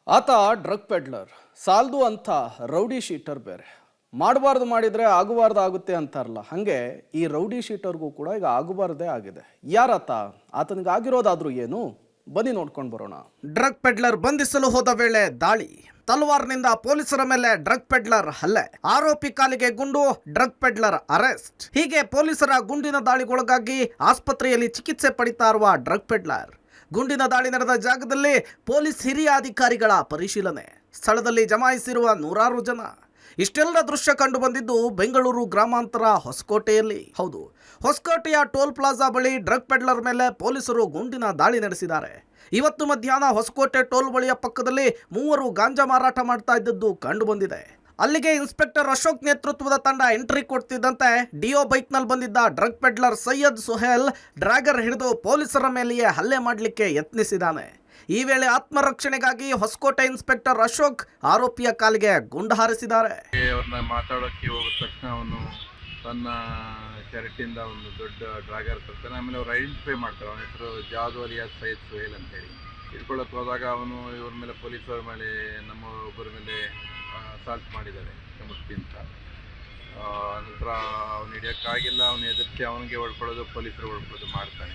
ಆತ drug peddler, ಸಾಲ್ದು ಅಂತ rowdy sheeter ಬೇರೆ. ಮಾಡಬಾರ್ದು ಮಾಡಿದ್ರೆ ಆಗಬಾರ್ದು ಆಗುತ್ತೆ ಅಂತಾರಲ್ಲ, ಹಾಗೆ ಈ ರೌಡಿ ಶೀಟರ್ಗೂ ಕೂಡ ಈಗ ಆಗಬಾರ್ದೇ ಆಗಿದೆ. ಯಾರಾತ, ಆತನಿಗೆ ಆಗಿರೋದಾದ್ರೂ ಏನು, ಬನ್ನಿ ನೋಡ್ಕೊಂಡು ಬರೋಣ. ಡ್ರಗ್ ಪೆಡ್ಲರ್ ಬಂಧಿಸಲು ಹೋದ ವೇಳೆ ದಾಳಿ, ತಲವಾರ್ನಿಂದ ಪೊಲೀಸರ ಮೇಲೆ ಡ್ರಗ್ ಪೆಡ್ಲರ್ ಹಲ್ಲೆ, ಆರೋಪಿ ಕಾಲಿಗೆ ಗುಂಡು, ಡ್ರಗ್ ಪೆಡ್ಲರ್ ಅರೆಸ್ಟ್. ಹೀಗೆ ಪೊಲೀಸರ ಗುಂಡಿನ ದಾಳಿಗೊಳಗಾಗಿ ಆಸ್ಪತ್ರೆಯಲ್ಲಿ ಚಿಕಿತ್ಸೆ ಪಡಿತಾ ಇರುವ ಡ್ರಗ್ ಪೆಡ್ಲರ್. ಗುಂಡಿನ ದಾಳಿ ನಡೆದ ಜಾಗದಲ್ಲಿ ಪೊಲೀಸ್ ಹಿರಿಯ ಅಧಿಕಾರಿಗಳ ಪರಿಶೀಲನೆ, ಸ್ಥಳದಲ್ಲಿ ಜಮಾಯಿಸಿರುವ ನೂರಾರು ಜನ. ಇಷ್ಟೆಲ್ಲ ದೃಶ್ಯ ಕಂಡು ಬಂದಿದ್ದು ಬೆಂಗಳೂರು ಗ್ರಾಮಾಂತರ ಹೊಸಕೋಟೆಯಲ್ಲಿ. ಹೌದು, ಹೊಸಕೋಟೆಯ ಟೋಲ್ ಪ್ಲಾಜಾ ಬಳಿ ಡ್ರಗ್ ಪೆಡ್ಲರ್ ಮೇಲೆ ಪೊಲೀಸರು ಗುಂಡಿನ ದಾಳಿ ನಡೆಸಿದ್ದಾರೆ. ಇವತ್ತು ಮಧ್ಯಾಹ್ನ ಹೊಸಕೋಟೆ ಟೋಲ್ ಬಳಿಯ ಪಕ್ಕದಲ್ಲಿ ಮೂವರು ಗಾಂಜಾ ಮಾರಾಟ ಮಾಡ್ತಾ ಇದ್ದದ್ದು ಕಂಡು ಬಂದಿದೆ. ಅಲ್ಲಿಗೆ ಇನ್ಸ್ಪೆಕ್ಟರ್ ಅಶೋಕ್ ನೇತೃತ್ವದ ತಂಡ ಎಂಟ್ರಿ ಕೊಡ್ತಿದ್ದಂತೆ ಡಿಯೋ ಬೈಕ್ನಲ್ಲಿ ಬಂದಿದ್ದ ಡ್ರಗ್ ಪೆಡ್ಲರ್ ಸೈಯದ್ ಸುಹೇಲ್ ಡ್ರ್ಯಾಗರ್ ಹಿಡಿದು ಪೊಲೀಸರ ಮೇಲೆಯೇ ಹಲ್ಲೆ ಮಾಡಲಿಕ್ಕೆ ಯತ್ನಿಸಿದ್ದಾನೆ. ಈ ವೇಳೆ ಆತ್ಮರಕ್ಷಣೆಗಾಗಿ ಹೊಸಕೋಟೆ ಇನ್ಸ್ಪೆಕ್ಟರ್ ಅಶೋಕ್ ಆರೋಪಿಯ ಕಾಲಿಗೆ ಗುಂಡು ಹಾರಿಸಿದ್ದಾರೆ. ಅವ್ರನ್ನ ಮಾತಾಡೋಕ್ಕೆ ಹೋದ ತಕ್ಷಣ ಅವನು ತನ್ನ ಶರ್ಟಿಂದ ಒಂದು ದೊಡ್ಡ ಡ್ರ್ಯಾಗರ್ ತರ್ತಾನೆ. ಆಮೇಲೆ ಅವ್ರು ಐಡೆಂಟಿಫೈ ಮಾಡ್ತಾರೆ. ಅವನ ಹೆಸರು ಜಾದು ಅಲಿಯಾಸ್ ಸೈಯದ್ ಸುಹೇಲ್ ಅಂತೇಳಿ. ಹಿಡ್ಕೊಳ್ಳೋಕೆ ಹೋದಾಗ ಅವನು ಇವ್ರ ಮೇಲೆ, ಪೊಲೀಸರ ಮೇಲೆ, ನಮ್ಮ ಒಬ್ಬರ ಮೇಲೆ ಅಸಾಲ್ಟ್ ಮಾಡಿದ್ದಾರೆ ಮುಟ್ಟಿ ಅಂತ. ನಂತರ ಅವನು ಹಿಡಿಯೋಕ್ಕಾಗಿಲ್ಲ, ಅವನು ಎದುರಿಸಿ ಅವನಿಗೆ ಹೊಡ್ಕೊಳ್ಳೋದು, ಪೊಲೀಸರು ಹೊಡ್ಕೊಳ್ಳೋದು ಮಾಡ್ತಾನೆ.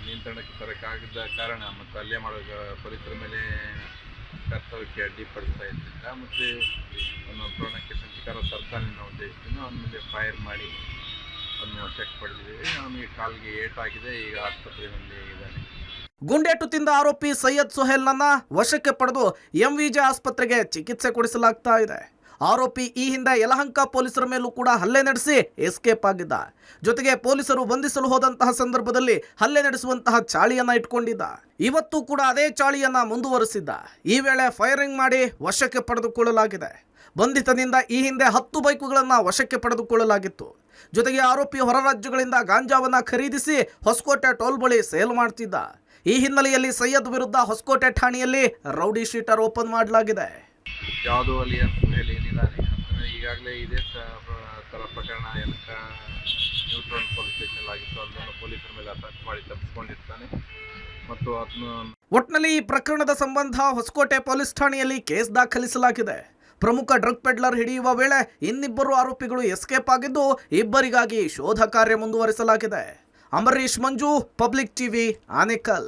ನಿಯಂತ್ರಣಕ್ಕೆ ತರೋಕ್ಕಾಗದ ಕಾರಣ ಮತ್ತು ಅಲ್ಲೇ ಮಾಡೋ ಪೊಲೀಸರ ಮೇಲೆ ಕರ್ತವ್ಯಕ್ಕೆ ಅಡ್ಡಿಪಡಿಸ್ತಾ ಇದ್ದಿದ್ದ. ಮತ್ತು ಅವನು ಪ್ರಾಣಕ್ಕೆ ಸಂಚಿಕಾರ ತರ್ತಾನೆ ಅನ್ನೋ ಉದ್ದೇಶದಿಂದ ಅವನ ಮೇಲೆ ಫೈರ್ ಮಾಡಿ ಅವನು ಚೆಕ್ ಪಡೆದಿದ್ದೀವಿ. ಅವನಿಗೆ ಕಾಲಿಗೆ ಏಟಾಗಿದೆ, ಈಗ ಆಸ್ಪತ್ರೆಯಲ್ಲಿ ಇದ್ದಾನೆ. ಗುಂಡೇಟು ತಿಂದ ಆರೋಪಿ ಸೈಯದ್ ಸುಹೇಲ್ನನ್ನ ವಶಕ್ಕೆ ಪಡೆದು ಎಂವಿಜೆ ಆಸ್ಪತ್ರೆಗೆ ಚಿಕಿತ್ಸೆ ಕೊಡಿಸಲಾಗ್ತಾ ಇದೆ. ಆರೋಪಿ ಈ ಹಿಂದೆ ಯಲಹಂಕ ಪೊಲೀಸರ ಮೇಲೂ ಕೂಡ ಹಲ್ಲೆ ನಡೆಸಿ ಎಸ್ಕೇಪ್ ಆಗಿದ್ದ. ಜೊತೆಗೆ ಪೊಲೀಸರು ಬಂಧಿಸಲು ಹೋದಂತಹ ಸಂದರ್ಭದಲ್ಲಿ ಹಲ್ಲೆ ನಡೆಸುವಂತಹ ಚಾಳಿಯನ್ನ ಇಟ್ಕೊಂಡಿದ್ದ. ಇವತ್ತು ಕೂಡ ಅದೇ ಚಾಳಿಯನ್ನ ಮುಂದುವರಿಸಿದ್ದ. ಈ ವೇಳೆ ಫೈರಿಂಗ್ ಮಾಡಿ ವಶಕ್ಕೆ ಪಡೆದುಕೊಳ್ಳಲಾಗಿದೆ. ಬಂಧಿತನಿಂದ ಈ ಹಿಂದೆ 10 ಬೈಕುಗಳನ್ನು ವಶಕ್ಕೆ ಪಡೆದುಕೊಳ್ಳಲಾಗಿತ್ತು. ಜೊತೆಗೆ ಆರೋಪಿ ಹೊರ ರಾಜ್ಯಗಳಿಂದ ಗಾಂಜಾವನ್ನ ಖರೀದಿಸಿ ಹೊಸಕೋಟೆ ಟೋಲ್ ಬಳಿ ಸೇಲ್ ಮಾಡ್ತಿದ್ದ. ಈ ಹಿನ್ನೆಲೆಯಲ್ಲಿ ಸೈಯದ್ ವಿರುದ್ಧ ಹೊಸಕೋಟೆ ಠಾಣೆಯಲ್ಲಿ ರೌಡಿ ಶೀಟರ್ ಓಪನ್ ಮಾಡಲಾಗಿದೆ. ಜಾದು ಅಲಿಯಾಸ್ ಸುಹೇಲ್ ಏನಿದ್ದಾನೆ ಅಂದರೆ ಈಗಾಗಲೇ ಇದೇ ಥರ ಪ್ರಕರಣ ಯಲಹಂಕ ನ್ಯೂಟ್ರಲ್ ಪೊಲೀಸ್ ಸ್ಟೇಷನ್ ಆಗಿತ್ತು. ಅದನ್ನು ಪೊಲೀಸರ ಮೇಲೆ ಅಟ್ಯಾಕ್ ಮಾಡಿ ತಪ್ಪಿಸ್ಕೊಂಡಿರ್ತಾನೆ. ಮತ್ತು ಅದನ್ನು ಒಟ್ಟಿನಲ್ಲಿ ಈ ಪ್ರಕರಣದ ಸಂಬಂಧ ಹೊಸಕೋಟೆ ಪೊಲೀಸ್ ಠಾಣೆಯಲ್ಲಿ ಕೇಸ್ ದಾಖಲಿಸಲಾಗಿದೆ. ಪ್ರಮುಖ ಡ್ರಗ್ ಪೆಡ್ಲರ್ ಹಿಡಿಯುವ ವೇಳೆ ಇನ್ನಿಬ್ಬರು ಆರೋಪಿಗಳು ಎಸ್ಕೇಪ್ ಆಗಿದ್ದು, ಇಬ್ಬರಿಗಾಗಿ ಶೋಧ ಕಾರ್ಯ ಮುಂದುವರಿಸಲಾಗಿದೆ. ಅಂಬರೀಶ್ ಮಂಜು, ಪಬ್ಲಿಕ್ ಟಿವಿ, ಆನೇಕಲ್.